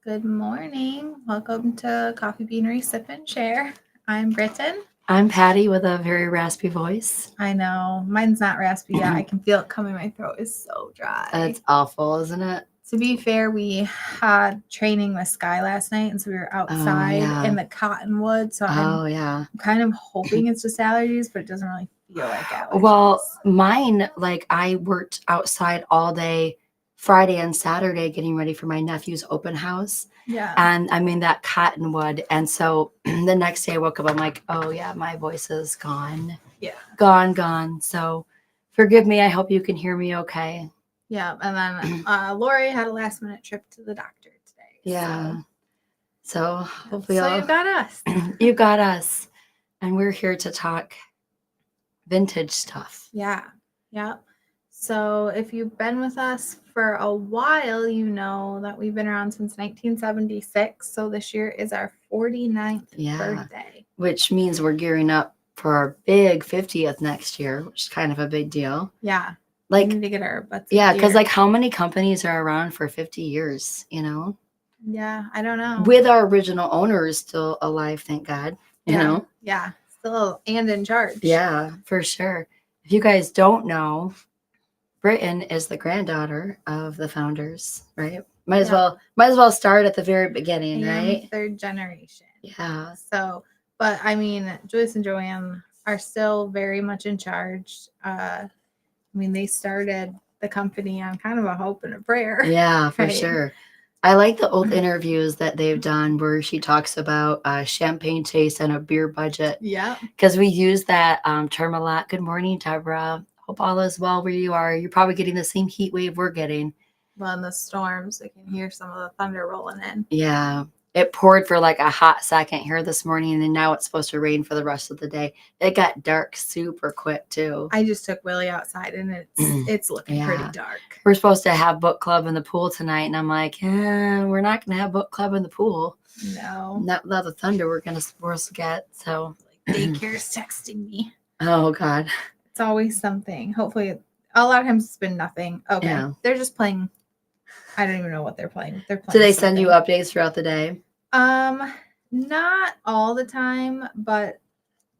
Good morning. Welcome to Coffee Beanery Sip and Share. I'm Britain. I'm Patti with a very raspy voice. I know. Mine's not raspy yet. I can feel it coming. My throat is so dry. That's awful, isn't it? To be fair, we had training with Sky last night, and so we were outside in the cottonwood. So I'm kind of hoping it's just allergies, but it doesn't really feel like allergies. Well, mine, I worked outside all day Friday and Saturday getting ready for my nephew's open house. Yeah. And I'm in that cottonwood. And so the next day I woke up, I'm like, oh yeah, my voice is gone. Yeah. Gone. So forgive me. I hope you can hear me okay. Yeah. And then Lori had a last minute trip to the doctor today. Yeah. So hopefully you've got us. You got us. And we're here to talk vintage stuff. Yeah. So if you've been with us for a while, you know that we've been around since 1976. So this year is our 49th birthday. Which means we're gearing up for our big 50th next year, which is kind of a big deal. Yeah. We need to get our butts because how many companies are around for 50 years, Yeah, I don't know. With our original owners still alive, thank God, you know? Yeah, still and in charge. Yeah, for sure. If you guys don't know, Britain is the granddaughter of the founders, right? Might as well start at the very beginning, right? Third generation. Yeah. So, but I mean, Julius and Joanne are still very much in charge. They started the company on kind of a hope and a prayer. Yeah, for sure. I like the old interviews that they've done where she talks about champagne taste and a beer budget. Yeah. Because we use that term a lot. Good morning, Deborah. Hope all is well where you are. You're probably getting the same heat wave we're getting. Well, in the storms, I can hear some of the thunder rolling in. Yeah. It poured for a hot second here this morning, and now it's supposed to rain for the rest of the day. It got dark super quick, too. I just took Willie outside, and it's looking pretty dark. We're supposed to have book club in the pool tonight, and I'm like, we're not going to have book club in the pool. No. Not without the thunder we're supposed to get, so. Daycare's texting me. Oh, God. It's always something. Hopefully, a lot of times it's been nothing. Okay. Yeah. They're just playing. I don't even know what they're playing. They're playing. Do they send you updates throughout the day? Not all the time, but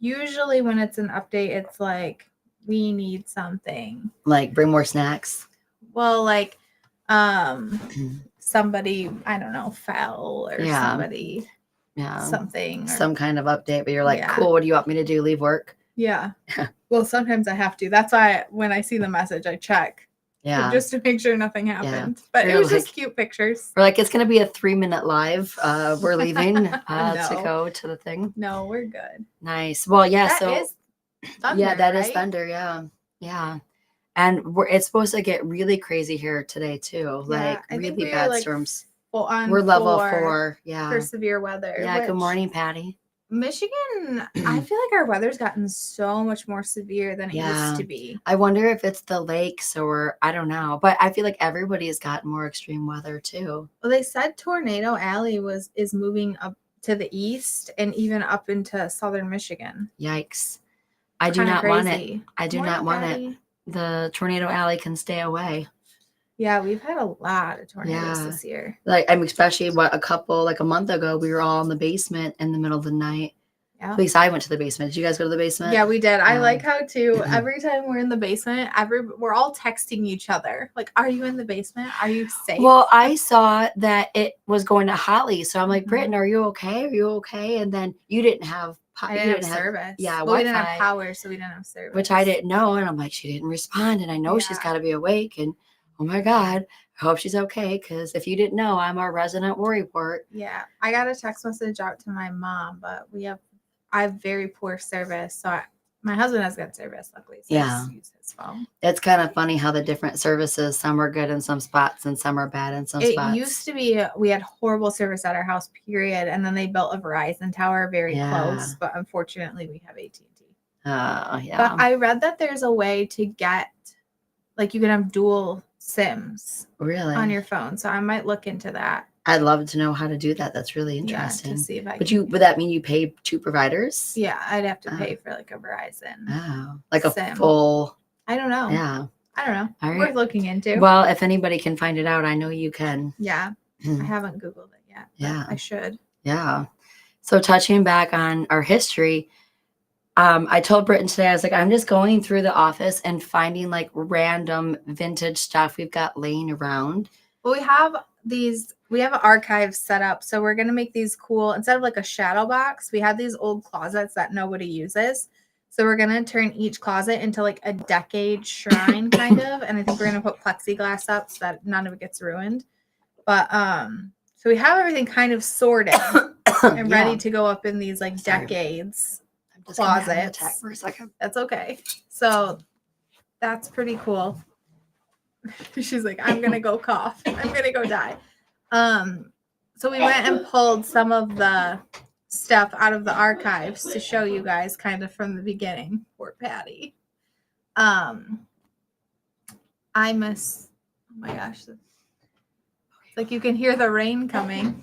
usually when it's an update, it's like we need something. Like bring more snacks. Well, somebody, I don't know, fell or somebody. Yeah. Something. Some kind of update, but you're like, cool, what do you want me to do? Leave work? Yeah. Well, sometimes I have to. That's why when I see the message, I check. Yeah. Just to make sure nothing happened. Yeah. But it was just cute pictures. We're it's going to be a 3-minute live. We're leaving to go to the thing. No, we're good. Nice. Well, yeah. That is thunder, that is thunder. Yeah. Yeah. And it's supposed to get really crazy here today, too. Really bad storms. We're level 4. Yeah. For severe weather. Yeah. Good morning, Patti. Michigan, I feel like our weather's gotten so much more severe than it used to be. I wonder if it's the lakes or I don't know, but I feel like everybody has gotten more extreme weather too. Well, they said Tornado Alley is moving up to the east and even up into southern Michigan. Yikes. I do not want it. I do not want it. The Tornado Alley can stay away. Yeah, we've had a lot of tornadoes this year. Especially a month ago, we were all in the basement in the middle of the night. Yeah. At least I went to the basement. Did you guys go to the basement? Yeah, we did. I like how too, every time we're in the basement, we're all texting each other. Like, are you in the basement? Are you safe? Well, I saw that it was going to Holly. So I'm like, Britain, are you okay? Are you okay? And then you didn't have I didn't have service. Yeah, we didn't have power, so we didn't have service. Which I didn't know. And I'm like, she didn't respond. And I know she's got to be awake. And oh my God, I hope she's okay. Because if you didn't know, I'm our resident worrywart. Yeah, I got a text message out to my mom, but I have very poor service. So my husband has good service, luckily. So I just use his phone. It's kind of funny how the different services, some are good in some spots and some are bad in some spots. It used to be we had horrible service at our house, period. And then they built a Verizon tower very close. But unfortunately, we have AT&T. Yeah. But I read that there's a way to get, you can have dual SIMs on your phone. So I might look into that. I'd love to know how to do that. That's really interesting. To see if I would that mean you pay 2 providers? Yeah, I'd have to pay for a Verizon. Oh, SIM. A full. I don't know. Yeah. I don't know. All right. Worth looking into. Well, if anybody can find it out, I know you can. Yeah. I haven't Googled it yet. Yeah. I should. Yeah. So touching back on our history, I told Britain today, I was like, I'm just going through the office and finding like random vintage stuff we've got laying around. Well, we have an archive set up. So we're going to make these cool, instead of like a shadow box, we have these old closets that nobody uses. So we're going to turn each closet into like a decade shrine kind of. And I think we're going to put plexiglass up so that none of it gets ruined. But, so we have everything kind of sorted and ready to go up in these like decades closets. Attack for a second. That's okay. So that's pretty cool. She's like, I'm gonna go cough. I'm gonna go die. So we went and pulled some of the stuff out of the archives to show you guys kind of from the beginning. Poor Patty. I miss, oh my gosh. It's like you can hear the rain coming.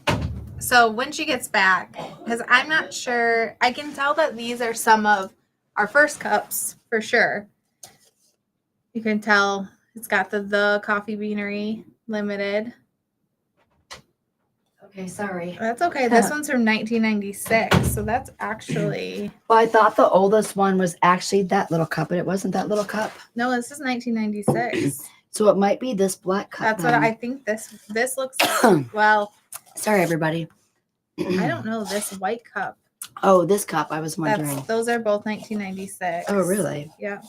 So when she gets back, because I'm not sure, I can tell that these are some of our first cups for sure. You can tell it's got the Coffee Beanery Limited. Okay, sorry. That's okay. This one's from 1996, so that's actually. Well, I thought the oldest one was actually that little cup, but it wasn't that little cup. No, this is 1996. So it might be this black cup. That's what I think. This looks like, well. Sorry, everybody. I don't know this white cup. Oh, this cup. I was wondering. Those are both 1996. Oh, really? Yeah.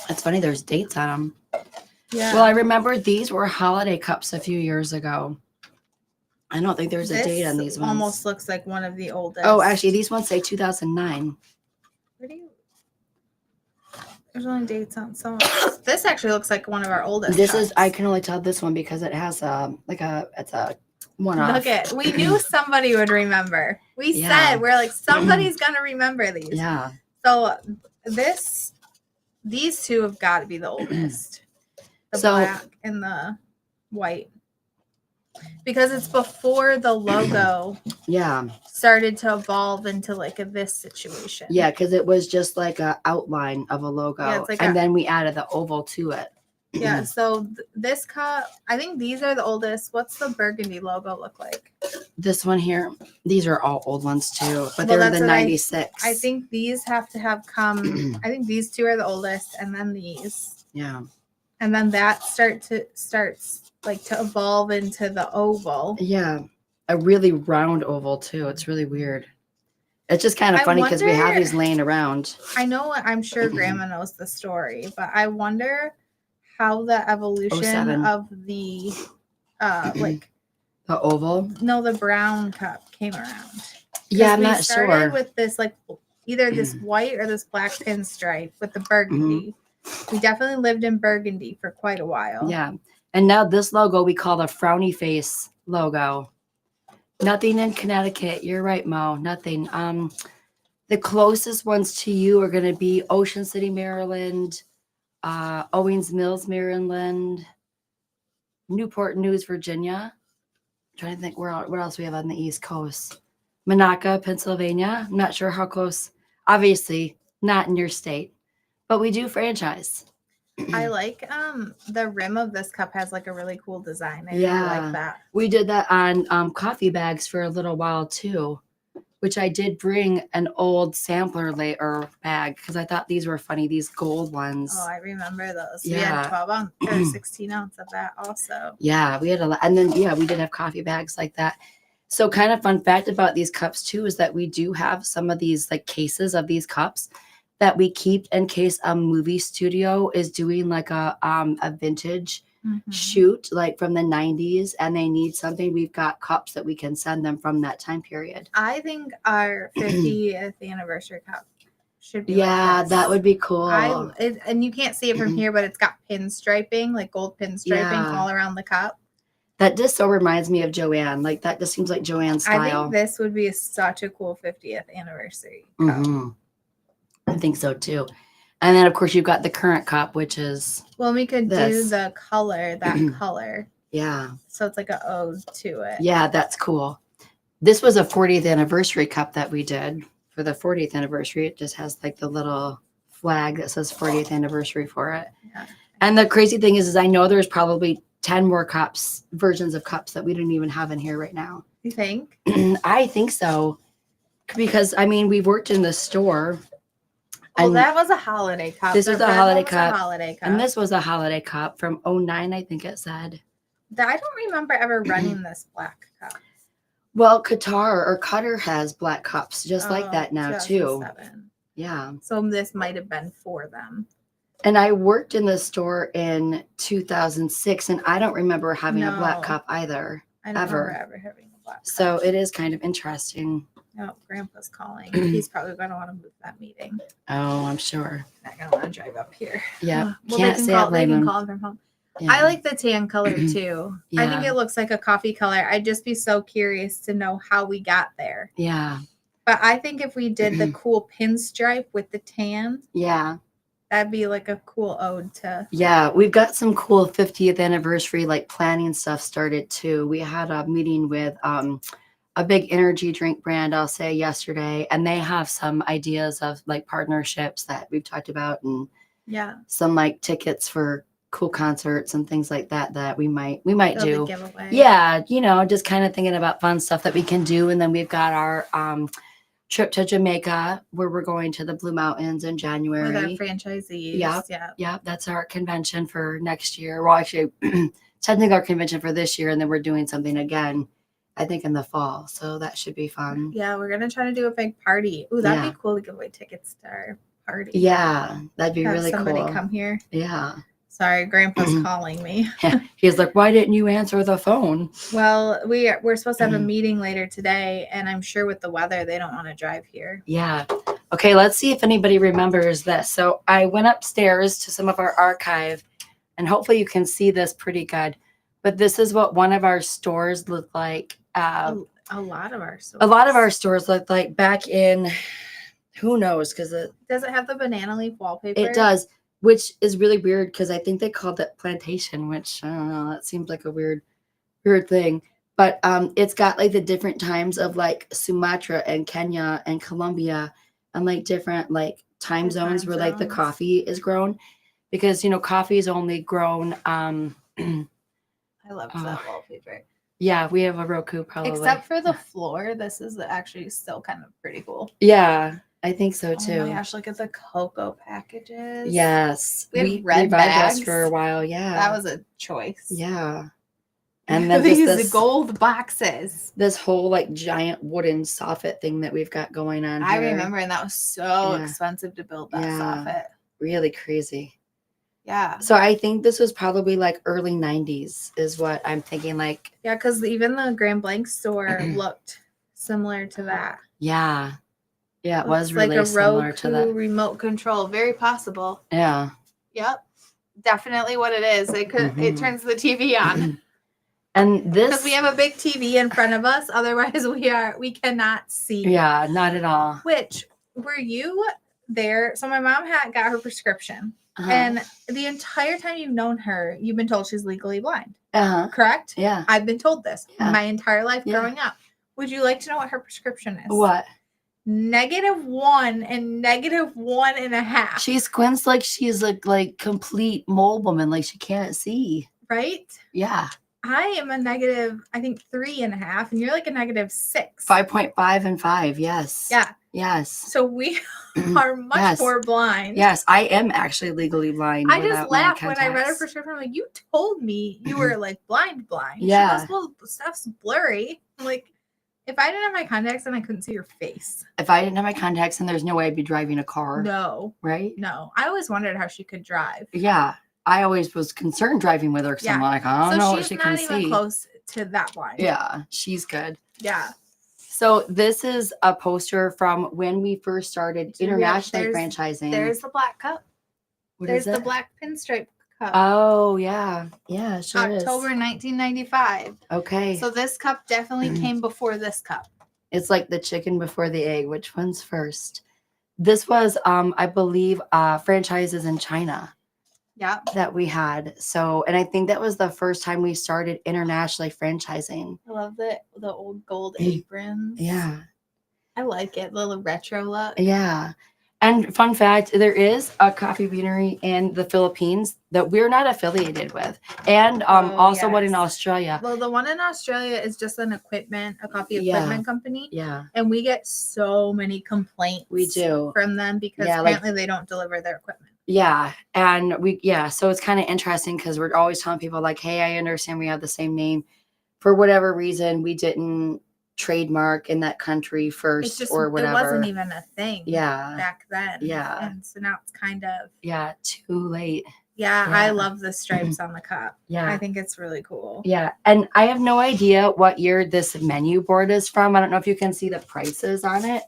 That's funny. There's dates on them. Yeah. Well, I remember these were holiday cups a few years ago. I don't think there's a date on these ones. Almost looks like one of the oldest. Oh, actually, these ones say 2009. Where do you? There's only dates on some of this. This actually looks like one of our oldest. This cups. is. I can only tell this one because it has it's a one-off. Look at. We knew somebody would remember. We said we're like somebody's gonna remember these. Yeah. So these two have got to be the oldest. The black and the white. Because it's before the logo started to evolve into like this situation. Yeah, because it was just like an outline of a logo. Yeah, it's like then we added the oval to it. Yeah, so this cup, I think these are the oldest. What's the burgundy logo look like? This one here, these are all old ones too, but they're the 96. I think these have to have come, I think these two are the oldest, and then these. Yeah. And then that starts like to evolve into the oval. Yeah. A really round oval too. It's really weird. It's just kind of funny because we have these laying around. I'm sure Grandma knows the story, but I wonder how the evolution of the like the oval. No, the brown cup came around. Yeah, I'm not sure. We started with this like either this white or this black pinstripe with the burgundy. We definitely lived in burgundy for quite a while. Yeah. And now this logo we call the frowny face logo. Nothing in Connecticut. You're right, Mo. Nothing. The closest ones to you are going to be Ocean City, Maryland, Owings Mills, Maryland, Newport News, Virginia. I'm trying to think what else we have on the East Coast. Monaca, Pennsylvania. I'm not sure how close. Obviously, not in your state, but we do franchise. I like the rim of this cup has like a really cool design. I really like that. We did that on coffee bags for a little while too, which I did bring an old sampler bag because I thought these were funny, these gold ones. Oh, I remember those. Yeah. We had 12 ounce or 16 ounce of that also. Yeah, we had a lot. And then we did have coffee bags like that. So kind of fun fact about these cups too is that we do have some of these like cases of these cups that we keep in case a movie studio is doing like a vintage shoot like from the 90s and they need something. We've got cups that we can send them from that time period. I think our 50th anniversary cup should be that would be cool. And you can't see it from here, but it's got pinstriping, like gold pinstriping all around the cup. That just so reminds me of Joanne. Like that just seems like Joanne's style. I think this would be such a cool 50th anniversary cup. I think so too. And then of course you've got the current cup, which is we could do the color, that color. Yeah. So it's like an ode to it. Yeah, that's cool. This was a 40th anniversary cup that we did for the 40th anniversary. It just has like the little flag that says 40th anniversary for it. Yeah. And the crazy thing is I know there's probably 10 more versions of cups that we didn't even have in here right now. You think? I think so. Because, I mean, we've worked in the store. Well, that was a holiday cup. This was a holiday cup. Holiday cup. And this was a holiday cup from 09, I think it said. I don't remember ever running this black cup. Well, Qatar has black cups just like that now, too. Yeah. So this might have been for them. And I worked in the store in 2006, and I don't remember having a black cup either. I don't remember ever having a black cup. So it is kind of interesting. Oh, Grandpa's calling. He's probably going to want to move that meeting. Oh, I'm sure. Not going to want to drive up here. Yeah. Well, they can call from home. Yeah. I like the tan color too. Yeah. I think it looks like a coffee color. I'd just be so curious to know how we got there. Yeah. But I think if we did the cool pinstripe with the tan. Yeah. That'd be like a cool ode to. Yeah. We've got some cool 50th anniversary like planning stuff started too. We had a meeting with a big energy drink brand, I'll say, yesterday, and they have some ideas of like partnerships that we've talked about, and some like tickets for cool concerts and things like that we might do. Yeah, just kind of thinking about fun stuff that we can do. And then we've got our trip to Jamaica, where we're going to the Blue Mountains in January. With our franchisees. Yeah, that's our convention for next year. Well, actually, technically our convention for this year, and then we're doing something again, I think, in the fall. So that should be fun. Yeah, we're gonna try to do a big party. Ooh, that'd be cool to give away tickets to our party. Yeah, that'd be really cool. Somebody come here. Yeah. Sorry, Grandpa's calling me. He's like, why didn't you answer the phone? Well, we're supposed to have a meeting later today, and I'm sure with the weather, they don't want to drive here. Yeah. Okay, let's see if anybody remembers this. So I went upstairs to some of our archive, and hopefully you can see this pretty good. But this is what one of our stores looked like. A lot of our stores. A lot of our stores looked like back in, who knows? Because does it have the banana leaf wallpaper? It does. Which is really weird because I think they called it plantation, which I don't know, that seems like a weird thing. But it's got like the different times of like Sumatra and Kenya and Colombia and like different like time zones where like the coffee is grown, because coffee is only grown. I love that wallpaper. Yeah, we have a Roku probably. Except for the floor, this is actually still kind of pretty cool. Yeah. I think so too. Oh my gosh, look at the cocoa packages. Yes. We had red bags for a while. Yeah. That was a choice. Yeah. And then these gold boxes. This whole like giant wooden soffit thing that we've got going on here. I remember, and that was so expensive to build that soffit. Really crazy. Yeah. So I think this was probably like early 90s is what I'm thinking. Like, yeah, because even the Grand Blanc store looked similar to that. Yeah. Yeah, it was really like a similar to that. Remote control, very possible. Yeah. Yep. Definitely what it is. It it turns the TV on. And this, because we have a big TV in front of us, otherwise we cannot see. Yeah, not at all. Which, were you there? So my mom got her prescription, and the entire time you've known her, you've been told she's legally blind. Correct? Yeah. I've been told this my entire life growing up. Would you like to know what her prescription is? What? -1 and -1.5. She squints like she's like complete mole woman, like she can't see. Right? Yeah. I am a negative, I think 3.5, and you're like a -6. 5.5 and 5. Yes. Yeah. Yes. So we are much more blind. Yes, I am actually legally blind. I just laughed when I read her prescription. I'm like, you told me you were like blind. Yeah. Stuff's blurry. I'm like, if I didn't have my contacts, then I couldn't see your face. If I didn't have my contacts, then there's no way I'd be driving a car. No. Right? No. I always wondered how she could drive. Yeah. I always was concerned driving with her because I'm like, I don't know what she can see. So she's not even close to that blind. Yeah. She's good. Yeah. So this is a poster from when we first started internationally franchising. There's the black cup. There's the black pinstripe cup. Oh, yeah. Yeah, sure October 1995. Okay. So this cup definitely came before this cup. It's like the chicken before the egg. Which one's first? This was, I believe, franchises in China. Yeah. That we had. So, and I think that was the first time we started internationally franchising. I love the old gold aprons. Yeah. I like it. Little retro look. Yeah. And fun fact, there is a Coffee Beanery in the Philippines that we're not affiliated with. And also one in yes. Australia. Well, the one in Australia is just a coffee Yeah. equipment company. Yeah. And we get so many complaints We do. from them because apparently they don't deliver their equipment. Yeah. And so it's kind of interesting because we're always telling people like, hey, I understand we have the same name. For whatever reason, we didn't trademark in that country first or whatever. It wasn't even a thing back then. Yeah. And so now it's kind of. Yeah, too late. Yeah, I love the stripes on the cup. Yeah. I think it's really cool. Yeah. And I have no idea what year this menu board is from. I don't know if you can see the prices on it.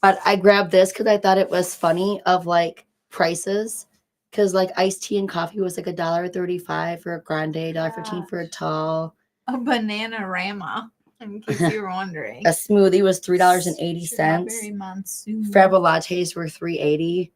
But I grabbed this because I thought it was funny of like prices. Because like iced tea and coffee was like $1.35 for a grande, $1.15 for a tall. A banana-rama, in case you were wondering. A smoothie was $3.80. Strawberry monsoon. Frappa lattes were $3.80.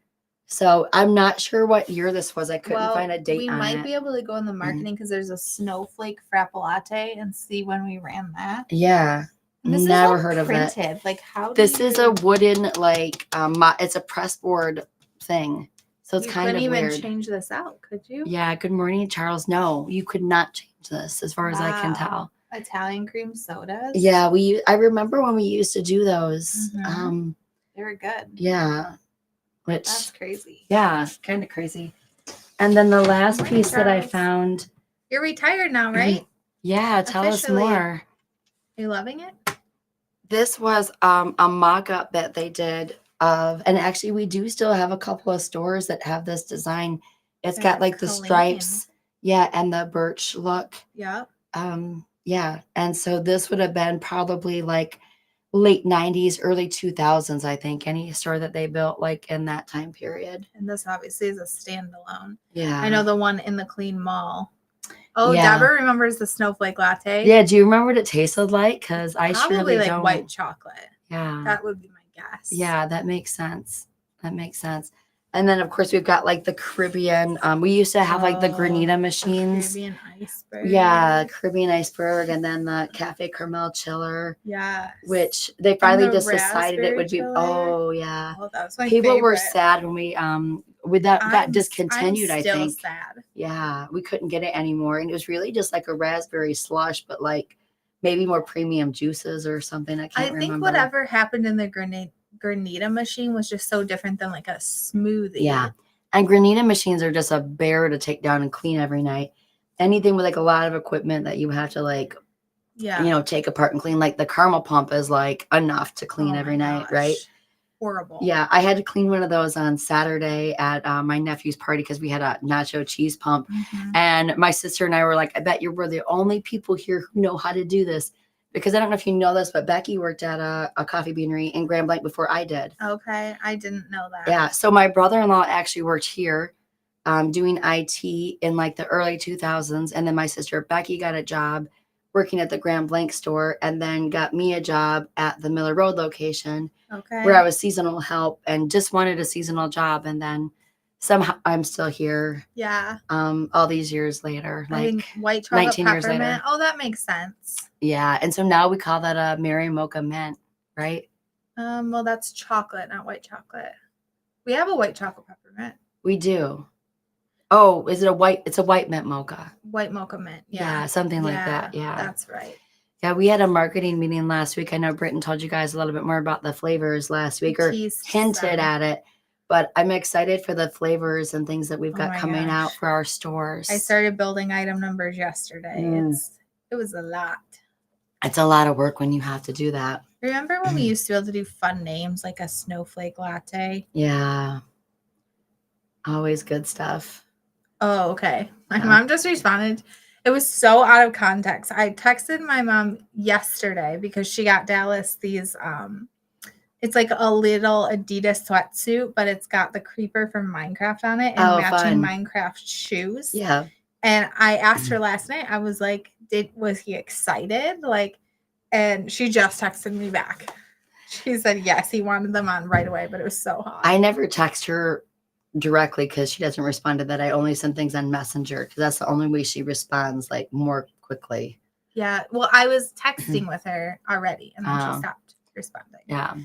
So I'm not sure what year this was. I couldn't find a date on it. We might be able to go in the marketing because there's a snowflake Frappa latte and see when we ran that. Yeah. Never heard of it. Like how? This is a wooden like it's a press board thing. So it's kind of weird. You couldn't even change this out, could you? Yeah. Good morning, Charles. No, you could not change this as far as I can tell. Italian cream sodas. Yeah, I remember when we used to do those. Mm-hmm. They were good. Yeah. That's crazy. Yeah, kind of crazy. And then the last piece that I found. You're retired now, right? Yeah, tell us more. Are you loving it? This was a mock-up that they did of, and actually we do still have a couple of stores that have this design. It's got like the stripes, and the birch look. Yeah. Yeah, and so this would have been probably like late 90s, early 2000s, I think, any store that they built like in that time period. And this obviously is a standalone. Yeah. I know the one in the Clean Mall. Oh, yeah. Deborah remembers the snowflake latte. Yeah, do you remember what it tasted like? Because I surely like don't. White chocolate. Yeah. That would be my guess. Yeah, that makes sense. And then, of course, we've got like the Caribbean. We used to have like the granita machines. Caribbean iceberg. Yeah, Caribbean iceberg. And then the Cafe Caramel chiller. Yeah. Which they finally just decided it would be. Chiller. Oh, yeah. Oh, that was my People favorite. were sad when we, with that discontinued, I think. I'm still sad. Yeah, we couldn't get it anymore. And it was really just like a raspberry slush, but like maybe more premium juices or something. I can't remember. I think whatever happened in the granita machine was just so different than like a smoothie. Yeah. And granita machines are just a bear to take down and clean every night. Anything with like a lot of equipment that you have to like, take apart and clean. Like the caramel pump is like enough to clean every night, right? Horrible. Yeah. I had to clean one of those on Saturday at my nephew's party because we had a nacho cheese pump. Mm-hmm. And my sister and I were like, I bet we're the only people here who know how to do this. Because I don't know if you know this, but Becky worked at a coffee beanery in Grand before I did. Okay. I didn't know that. Yeah. So my brother-in-law actually worked here doing IT in like the early 2000s. And then my sister Becky got a job working at the Grand store and then got me a job at the Miller Road location where I was seasonal help and just wanted a seasonal job. And then somehow I'm still here. Yeah. All these years later. I think white chocolate 19 years later. Oh, that makes sense. Yeah. And so now we call that a Mary Mocha Mint, right? Well, that's chocolate, not white chocolate. We have a white chocolate peppermint. We do. Oh, is it it's a white mint mocha. White mocha mint. Yeah, something like that. Yeah. That's right. Yeah, we had a marketing meeting last week. I know Britain told you guys a little bit more about the flavors last week or hinted at it. But I'm excited for the flavors and things that we've got coming out for our stores. I started building item numbers yesterday. It was a lot. It's a lot of work when you have to do that. Remember when we used to be able to do fun names like a snowflake latte? Yeah. Always good stuff. Oh, okay. My mom just responded. It was so out of context. I texted my mom yesterday because she got Dallas these it's like a little Adidas sweatsuit, but it's got the creeper from Minecraft on it and matching Minecraft shoes. Yeah. And I asked her last night, I was like, was he excited? And she just texted me back. She said, yes, he wanted them on right away, but it was so hot. I never text her directly because she doesn't respond to that. I only send things on Messenger because that's the only way she responds like more quickly. Yeah. Well, I was texting with her already and then she stopped responding. Yeah.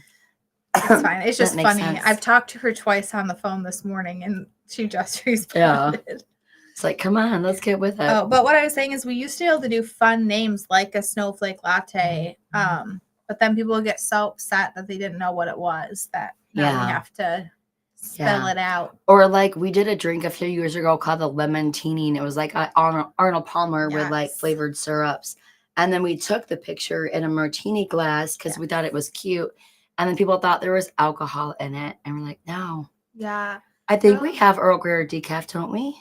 It's fine. It's That just makes funny. sense. I've talked to her twice on the phone this morning, and she just Yeah. responded. It's like, come on, let's get with it. Oh, but what I was saying is we used to be able to do fun names like a snowflake latte. But then people would get so upset that they didn't know what it was that now we Yeah. have to spell it out. Or like we did a drink a few years ago called the lemon teeny, and it was like Arnold Palmer with like Yes. flavored syrups. And then we took the picture in a martini glass because we thought it was cute. And then people thought there was alcohol in it. And we're like, no. Yeah. I think we have Earl Grey or decaf, don't we?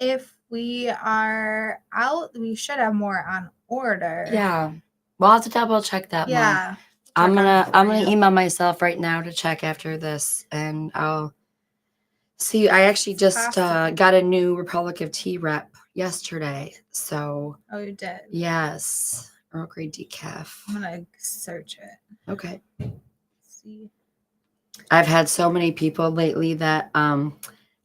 If we are out, we should have more on order. Yeah. We'll have to double check that more. Yeah. I'm gonna email myself right now to check after this, and I'll see. I actually just got a new Republic of Tea rep yesterday. So Oh, you did? yes. Earl Grey decaf. I'm gonna search it. Okay. Let's see. I've had so many people lately that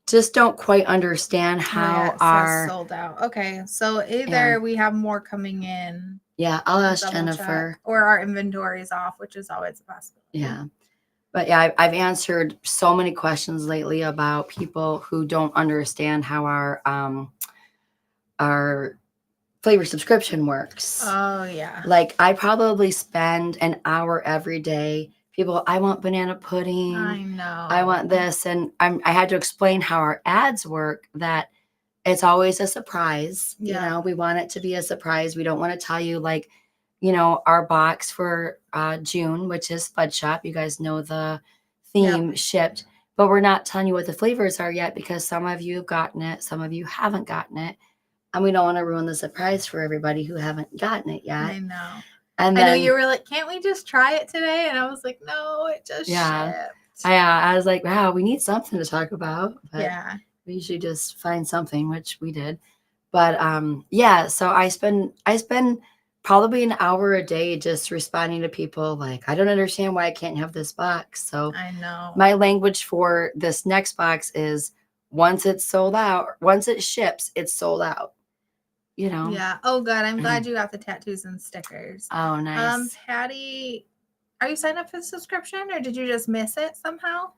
just don't quite understand how our sold out. Okay, so either we have more coming in. Yeah, I'll ask Jennifer. Or our inventory is off, which is always a possibility. Yeah. But yeah, I've answered so many questions lately about people who don't understand how our flavor subscription works. Oh yeah. Like I probably spend an hour every day. People, I want banana pudding. I know. I want this. And I had to explain how our ads work, that it's always a surprise. Yeah. You know, we want it to be a surprise. We don't want to tell you like, you know, our box for June, which is Fudge Shop. You guys know the theme shipped, but we're not telling you what the flavors are yet because some of you have gotten it, some of you haven't gotten it. And we don't want to ruin the surprise for everybody who haven't gotten it yet. I know. And then, I know you were like, can't we just try it today? And I was like, no, it just shipped. I was like, wow, we need something to talk about. But we usually just find something, which we did. But so I spend probably an hour a day just responding to people like, I don't understand why I can't have this box. So I know. My language for this next box is once it's sold out, once it ships, it's sold out. You know? Yeah. Oh, good. I'm glad you got the tattoos and stickers. Oh, nice. Patty, are you signed up for the subscription or did you just miss it somehow?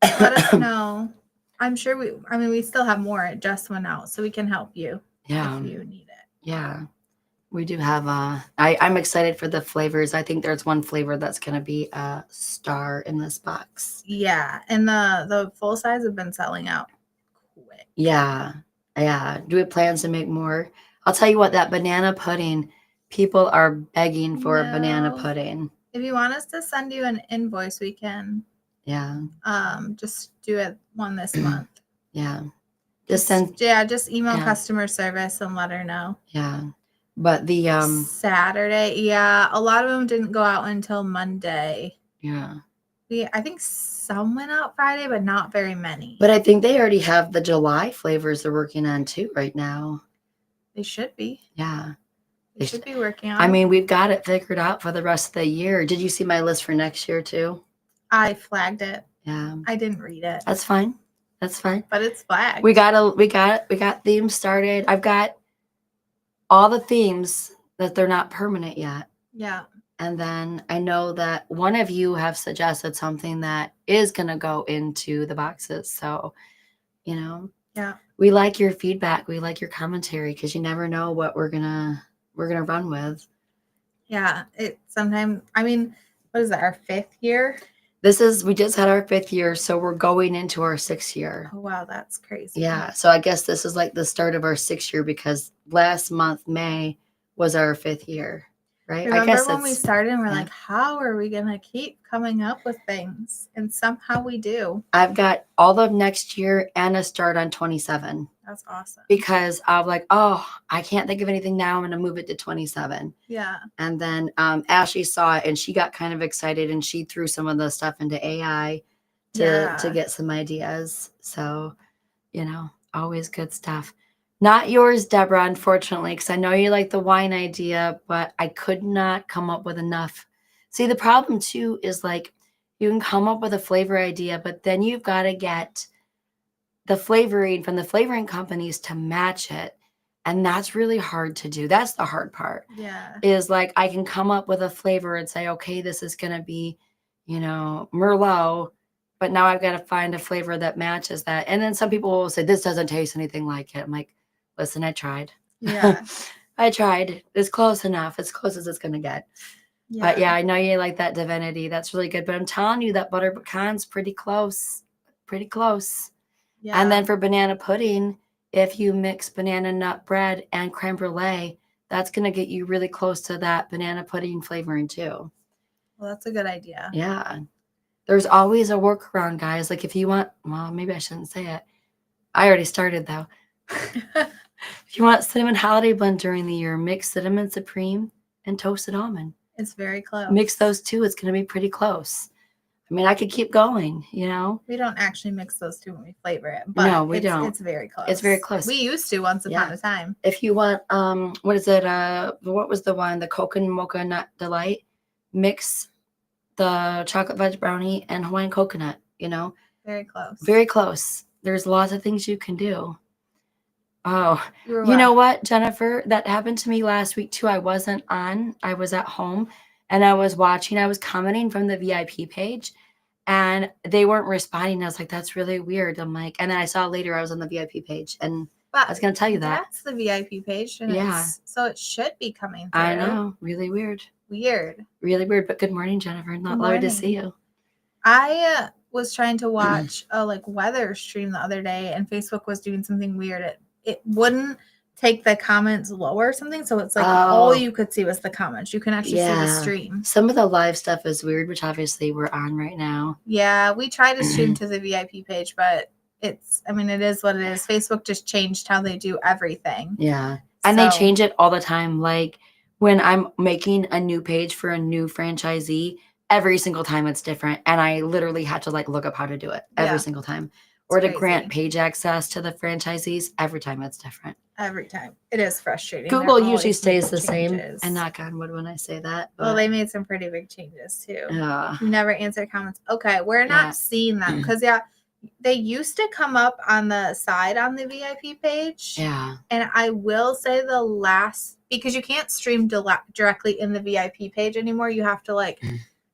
Let us know. I'm sure we still have more. It just went out, so we can help you if you need it. Yeah. We do have I'm excited for the flavors. I think there's one flavor that's going to be a star in this box. Yeah. And the full size have been selling out quick. Yeah. Yeah. Do we have plans to make more? I'll tell you what, that banana pudding, people are begging for a banana pudding. If you want us to send you an invoice, we can. Yeah. Just do it one this month. Yeah. Just email customer service and let her know. Yeah. But the Saturday, a lot of them didn't go out until Monday. Yeah. I think some went out Friday, but not very many. But I think they already have the July flavors they're working on too right now. They should be. Yeah. They should be working on it. I mean, we've got it figured out for the rest of the year. Did you see my list for next year too? I flagged it. Yeah. I didn't read it. That's fine. That's fine. But it's flagged. We got themes started. I've got all the themes that they're not permanent yet. Yeah. And then I know that one of you have suggested something that is going to go into the boxes. So, you know, we like your feedback. We like your commentary because you never know what we're going to run with. Yeah. What is that? Our 5th year? We just had our 5th year. So we're going into our 6th year. Oh, wow. That's crazy. Yeah. So I guess this is like the start of our 6th year because last month, May, was our 5th year. Right. Remember when we started and we're like, how are we going to keep coming up with things? And somehow we do. I've got all of next year and a start on 27. That's awesome. Because I'm like, oh, I can't think of anything now. I'm going to move it to 27. Yeah. And then Ashley saw it and she got kind of excited and she threw some of the stuff into AI to get some ideas. So, you know, always good stuff. Not yours, Deborah, unfortunately, because I know you like the wine idea, but I could not come up with enough. See, the problem, too, is like you can come up with a flavor idea, but then you've got to get the flavoring from the flavoring companies to match it. And that's really hard to do. That's the hard part. Yeah. Is like I can come up with a flavor and say, okay, this is going to be, Merlot, but now I've got to find a flavor that matches that. And then some people will say, this doesn't taste anything like it. I'm like, listen, I tried. Yeah. I tried. It's close enough. As close as it's going to get. Yeah. But yeah, I know you like that Divinity. That's really good. But I'm telling you that butter pecan's pretty close. Pretty close. Yeah. And then for banana pudding, if you mix banana nut bread and creme brulee, that's going to get you really close to that banana pudding flavoring too. Well, that's a good idea. Yeah. There's always a workaround, guys. Like if you want, well, maybe I shouldn't say it. I already started though. If you want cinnamon holiday blend during the year, mix cinnamon supreme and toasted almond. It's very close. Mix those two. It's going to be pretty close. I mean, I could keep going, We don't actually mix those two when we flavor it, but no, we don't. It's very close. It's very close. We used to once upon a time. If you want, what is it? What was the one? The coconut mocha nut delight. Mix the chocolate fudge brownie and Hawaiian coconut. Very close. Very close. There's lots of things you can do. Oh, You know what, Jennifer? That happened to me last week too. I wasn't on. I was at home and I was watching. I was commenting from the VIP page and they weren't responding. I was like, that's really weird. I'm like, and then I saw later I was on the VIP page and I was going to tell you that. That's the VIP page. And so it should be coming through. I know. Really weird. Really weird. But good morning, Jennifer. Not lovely to see you. I was trying to watch a weather stream the other day and Facebook was doing something weird. It wouldn't take the comments lower or something. So it's all you could see was the comments. You can actually see the stream. Some of the live stuff is weird, which obviously we're on right now. Yeah, we tried to stream to the VIP page, but it is what it is. Facebook just changed how they do everything. Yeah. And they change it all the time. Like when I'm making a new page for a new franchisee, every single time it's different. And I literally had to look up how to do it every single time. Or to grant page access to the franchisees, every time it's different. Every time. It is frustrating. Google usually stays the same. And knock on wood when I say that. Well, they made some pretty big changes too. Yeah. Never answer comments. Okay, we're not seeing them because they used to come up on the side on the VIP page. Yeah. And I will say because you can't stream directly in the VIP page anymore. You have to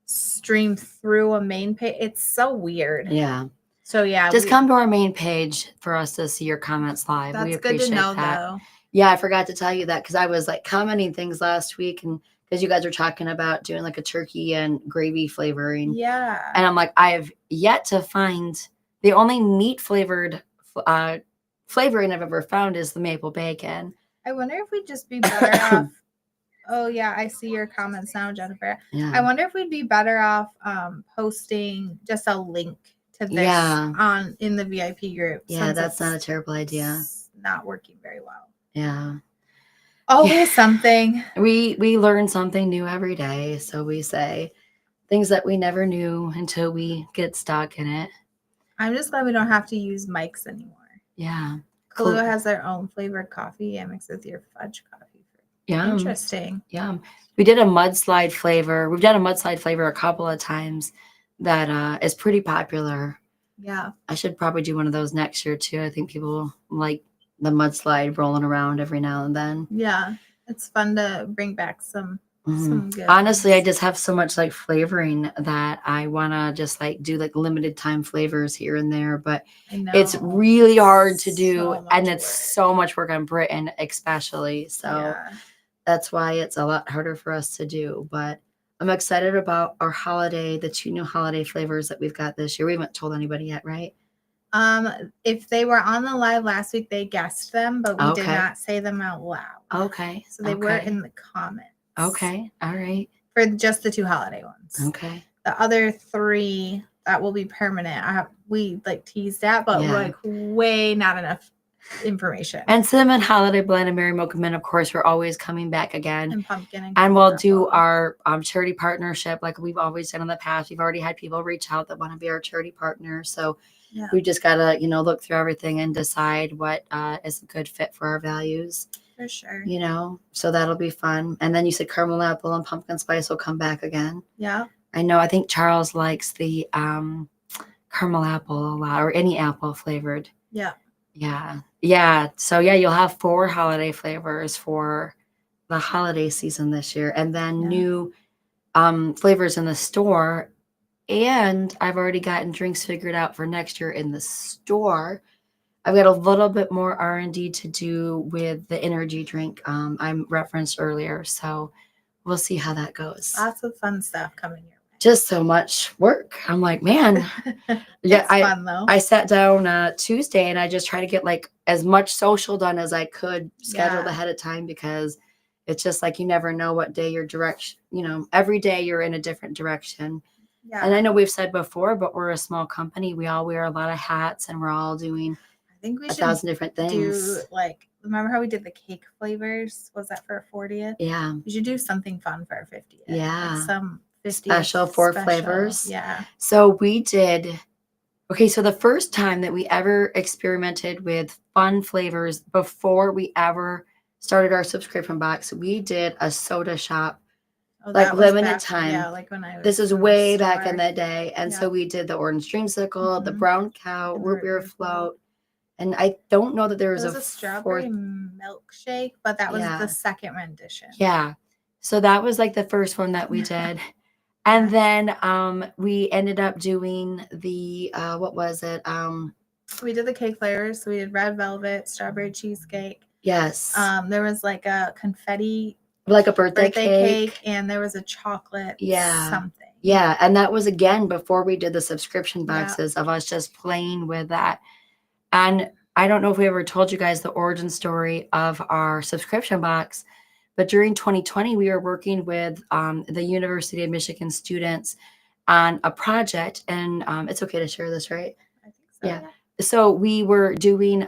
stream through a main page. It's so weird. Yeah. So just come to our main page for us to see your comments live. That's we appreciate good to know, that. though. Yeah, I forgot to tell you that because I was commenting things last week, and because you guys were talking about doing a turkey and gravy flavoring. Yeah. And I'm like, I have yet to find the only meat flavored flavoring I've ever found is the maple bacon. I wonder if we'd just be better off. Oh yeah, I see your comments now, Jennifer. Yeah. I wonder if we'd be better off posting just a link to this in the VIP group. Yeah, that's not a terrible idea. It's not working very well. Yeah. Always something. We learn something new every day. So we say things that we never knew until we get stuck in it. I'm just glad we don't have to use mics anymore. Yeah. Kahlua has their own flavored coffee and mix with your fudge coffee. Yeah. Interesting. Yeah. We did a mudslide flavor. We've done a mudslide flavor a couple of times that is pretty popular. Yeah. I should probably do one of those next year too. I think people like the mudslide rolling around every now and then. Yeah. It's fun to bring back some good. Honestly, I just have so much flavoring that I want to just do limited time flavors here and there, but it's really hard to do and it's so much work on Britain especially. So that's why it's a lot harder for us to do, but I'm excited about our holiday, the 2 new holiday flavors that we've got this year. We haven't told anybody yet, right? If they were on the live last week, they guessed them, but we did not say them out loud. Okay. So they were in the comments. Okay. All right. For just the 2 holiday ones. Okay. The other 3 that will be permanent. We teased at, but way not enough information. And cinnamon holiday blend and Mary Mocha Mint, of course, we're always coming back again. And pumpkin. And we'll do our charity partnership like we've always done in the past. We've already had people reach out that want to be our charity partner. So we just got to, look through everything and decide what is a good fit for our values. For sure. So that'll be fun. And then you said caramel apple and pumpkin spice will come back again. Yeah. I know. I think Charles likes the caramel apple a lot, or any apple flavored. Yeah. Yeah. Yeah. So you'll have 4 holiday flavors for the holiday season this year. And then new flavors in the store And I've already gotten drinks figured out for next year in the store. I've got a little bit more R&D to do with the energy drink I referenced earlier. So we'll see how that goes. Lots of fun stuff coming your way. Just so much work. I'm like, man. It's fun though. I sat down Tuesday and I just tried to get like as much social done as I could scheduled ahead of time, because it's just like you never know what day your direction, every day you're in a different direction. Yeah. And I know we've said before, but we're a small company. We all wear a lot of hats and we're all doing I think we should 1,000 different things. do like, remember how we did the cake flavors? Was that for a 40th? Yeah. We should do something fun for our 50th. Yeah. Like some 50th special flavors. Yeah. So we did. Okay, so the first time that we ever experimented with fun flavors before we ever started our subscription box, we did a soda shop, like limited time. Yeah, like when I was. This is way back in the day. And Yeah. so we did the orange dreamsicle, the Mhm. brown cow, And the root beer root beer float. And I don't know that there was It was a a strawberry milkshake, but that was the second rendition. Yeah. So that was like the first one that we did. And then we ended up doing the what was it? We did the cake flavors. So we did red velvet, strawberry cheesecake. Yes. There was like a confetti, like a birthday cake, and there was a chocolate something. Yeah, and that was again before we did the subscription boxes of us just playing with that. And I don't know if we ever told you guys the origin story of our subscription box, but during 2020, we were working with the University of Michigan students on a project, and it's okay to share this, right? I think so. Yeah. So we were doing,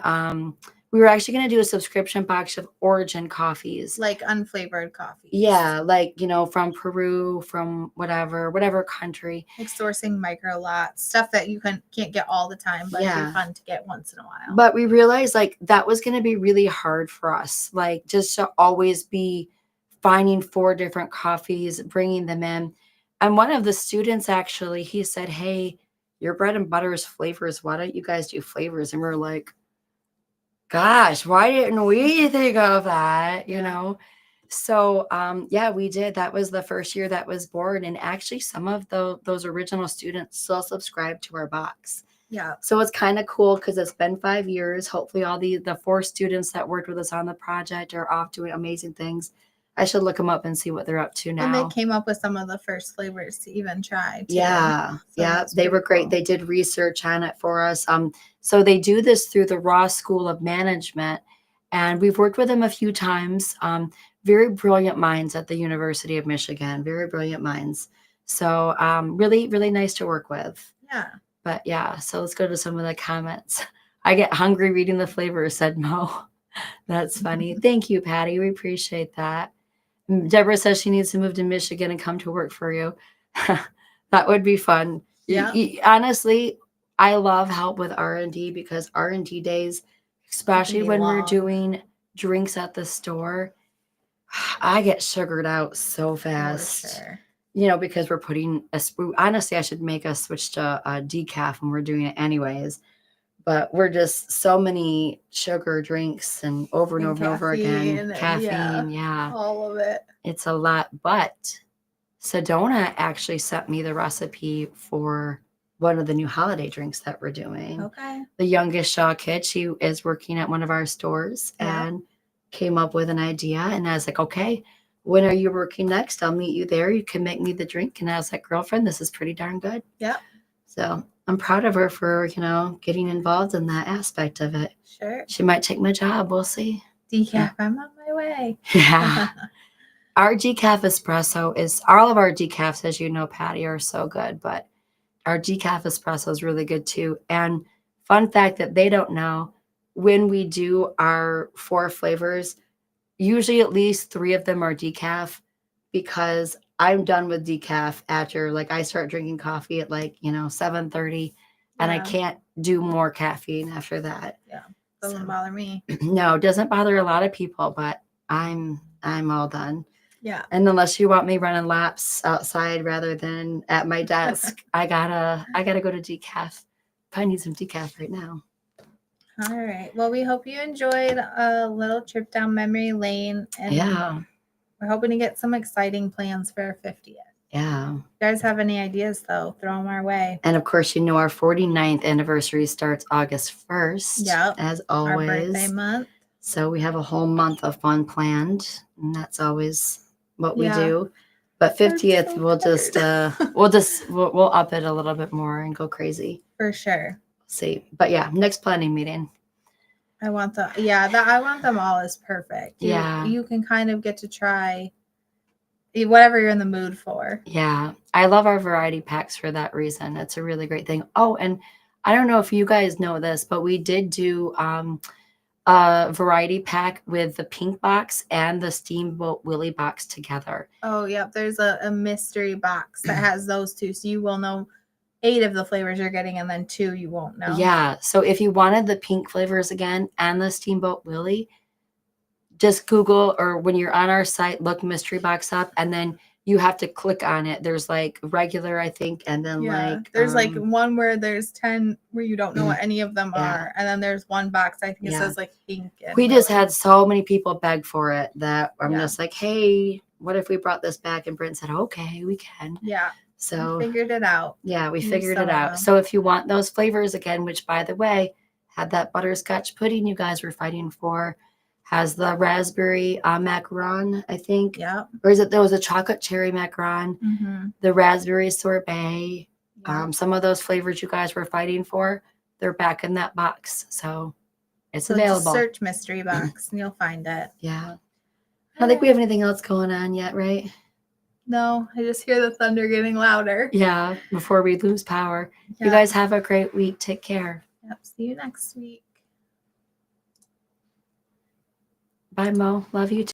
we were actually going to do a subscription box of origin coffees. Like unflavored coffees. Yeah, like, from Peru, from whatever country. Like sourcing micro lots, stuff that you can't get all the time, but it'd be fun to get once in a while. But we realized like that was going to be really hard for us, like just to always be finding 4 different coffees, bringing them in. And one of the students actually, he said, hey, your bread and butter is flavors. Why don't you guys do flavors? And we're like, gosh, why didn't we think of that? So we did. That was the first year that was born. And actually some of those original students still subscribe to our box. Yeah. So it's kind of cool because it's been 5 years. Hopefully all the 4 students that worked with us on the project are off doing amazing things. I should look them up and see what they're up to now. And they came up with some of the first flavors to even try. Too. Yeah. So yeah. They were great. Cool. They did research on it for us. So they do this through the Ross School of Management. And we've worked with them a few times. Very brilliant minds at the University of Michigan. Very brilliant minds. So really, really nice to work with. Yeah. But yeah, so let's go to some of the comments. I get hungry reading the flavors, said Mo. That's funny. Thank you, Patty. We appreciate that. Deborah says she needs to move to Michigan and come to work for you. That would be fun. Yeah. Honestly, I love help with R&D because R&D days, especially when we're doing drinks at the store, I get sugared out so fast. For sure. Because we're putting honestly, I should make us switch to a decaf when we're doing it anyways. But we're just so many sugar drinks and over and over again. Caffeine, yeah. All of it. It's a lot. But Sedona actually sent me the recipe for one of the new holiday drinks that we're doing. Okay. The youngest Shaw kid, she is working at one of our stores and came up with an idea. And I was like, okay, when are you working next? I'll meet you there. You can make me the drink. And I was like, girlfriend, this is pretty darn good. Yeah. So I'm proud of her for, getting involved in that aspect of it. Sure. She might take my job. We'll see. Decaf, I'm on my way. Yeah. Our decaf espresso is, all of our decafs, as you know, Patty, are so good, but our decaf espresso is really good too. And fun fact that they don't know, when we do our 4 flavors, usually at least 3 of them are decaf, because I'm done with decaf after, I start drinking coffee at 7:30 and I can't do more caffeine after that. Yeah. Doesn't bother me. No, it doesn't bother a lot of people, but I'm all done. Yeah. And unless you want me running laps outside rather than at my desk, I gotta go to decaf. I need some decaf right now. All right. Well, we hope you enjoyed a little trip down memory lane. And we're hoping to get some exciting plans for our 50th. Yeah. You guys have any ideas though? Throw them our way. And of course, you know, our 49th anniversary starts August 1st, Yep. as Our birthday always. month. So we have a whole month of fun planned, and that's always what we Yeah. do. But I'm 50th, so we'll up it a little bit more and go crazy. For sure. See, but yeah, next planning meeting. I want them all is perfect. You can kind of get to try whatever you're in the mood for. Yeah, I love our variety packs for that reason. It's a really great thing. Oh, and I don't know if you guys know this, but we did do a variety pack with the pink box and the Steamboat Willie box together. Oh, yep. There's a mystery box that has those two. So you will know 8 of the flavors you're getting, and then 2 you won't know. Yeah. So if you wanted the pink flavors again and the Steamboat Willie, just Google, or when you're on our site, look mystery box up, and then you have to click on it. There's like regular, I think, and then there's like one where there's 10 where you don't know what any of them are, and then there's one box I think it says like pink. And we just had so many people beg for it that I'm just like, hey, what if we brought this back? And Brent said, okay, we can. Yeah. So we figured it out. Yeah, we figured it out. So if you want those flavors again, which by the way, had that butterscotch pudding you guys were fighting for, has the raspberry macaron, I think. Yeah. Or there was a chocolate cherry macaron, the raspberry sorbet. Yeah. Some of those flavors you guys were fighting for, they're back in that box. So it's available. Just search mystery box and you'll find it. Yeah. I don't think we have anything else going on yet, right? No, I just hear the thunder getting louder. Yeah, before we lose power. Yeah. You guys have a great week. Take care. Yep. See you next week. Bye, Mo. Love you too.